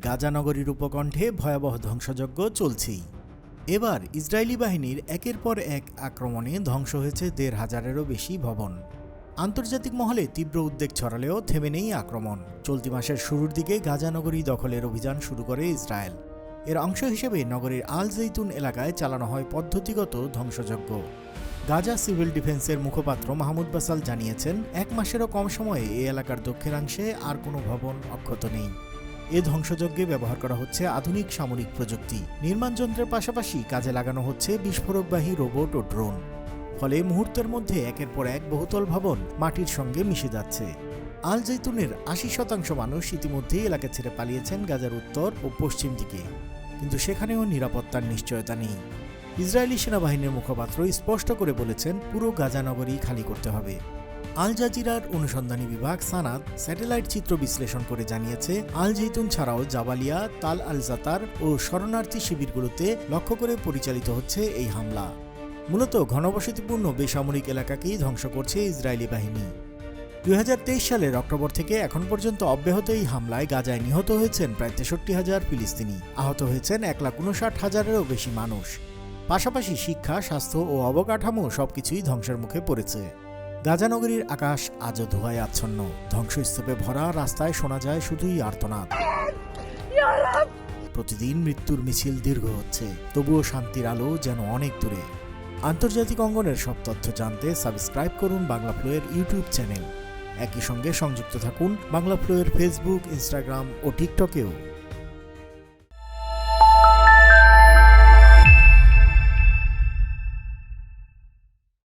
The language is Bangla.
গাজা নগরীর উপকণ্ঠে ভয়াবহ ধ্বংসযজ্ঞ চলছেই। এবার ইসরায়েলি বাহিনীর একের পর এক আক্রমণে ধ্বংস হয়েছে ১৫০০-এরও বেশি ভবন। আন্তর্জাতিক মহলে তীব্র উদ্বেগ ছড়ালেও থেমে নেই আক্রমণ। চলতি মাসের শুরুর দিকে গাজা নগরী দখলের অভিযান শুরু করে ইসরায়েল। এর অংশ হিসেবে নগরীর আল জৈতুন এলাকায় চালানো হয় পদ্ধতিগত ধ্বংসযজ্ঞ। গাজা সিভিল ডিফেন্সের মুখপাত্র মাহমুদ বাসাল জানিয়েছেন, ১ মাসেরও কম সময়ে এই এলাকার দক্ষিণাংশে আর কোনো ভবন অক্ষত নেই। এ ধ্বংসযজ্ঞে ব্যবহার করা হচ্ছে আধুনিক সামরিক প্রযুক্তি। নির্মাণ যন্ত্রের পাশাপাশি কাজে লাগানো হচ্ছে বিস্ফোরকবাহী রোবট ও ড্রোন। ফলে মুহূর্তের মধ্যে একের পর এক বহুতল ভবন মাটির সঙ্গে মিশে যাচ্ছে। আল জৈতুনের ৮০% মানুষ ইতিমধ্যেই এলাকা ছেড়ে পালিয়েছেন গাজার উত্তর ও পশ্চিম দিকে, কিন্তু সেখানেও নিরাপত্তার নিশ্চয়তা নেই। ইসরায়েলি সেনাবাহিনীর মুখপাত্র স্পষ্ট করে বলেছেন, পুরো গাজা নগরী খালি করতে হবে। আল জাজিরার অনুসন্ধানী বিভাগ সানাদ স্যাটেলাইট চিত্র বিশ্লেষণ করে জানিয়েছে, আল জৈতুন ছাড়াও জাবালিয়া, তাল আল জাতার ও শরণার্থী শিবিরগুলোতে লক্ষ্য করে পরিচালিত হচ্ছে এই হামলা। মূলত ঘনবসতিপূর্ণ বেসামরিক এলাকাকেই ধ্বংস করছে ইসরায়েলি বাহিনী। ২০২৩ সালের অক্টোবর থেকে এখন পর্যন্ত অব্যাহত এই হামলায় গাজায় নিহত হয়েছেন প্রায় ৬৩,০০০ ফিলিস্তিনি, আহত হয়েছেন ১,৫৯,০০০-এরও বেশি মানুষ। পাশাপাশি শিক্ষা, স্বাস্থ্য ও অবকাঠামো সবকিছুই ধ্বংসের মুখে পড়েছে। গাজা নগরীর আকাশ আজও ধোঁয়ায় আচ্ছন্ন। ধ্বংসস্তূপে ভরা রাস্তায় শোনা যায় শুধুই আর্তনাদ। প্রতিদিন মৃত্যুর মিছিল দীর্ঘ হচ্ছে, তবুও শান্তির আলো যেন অনেক দূরে। আন্তর্জাতিক অঙ্গনের সব তথ্য জানতে সাবস্ক্রাইব করুন বাংলা ফ্লোয়ের ইউটিউব চ্যানেল। একই সঙ্গে সংযুক্ত থাকুন বাংলা ফ্লোয়ের ফেসবুক, ইনস্টাগ্রাম ও টিকটকেও।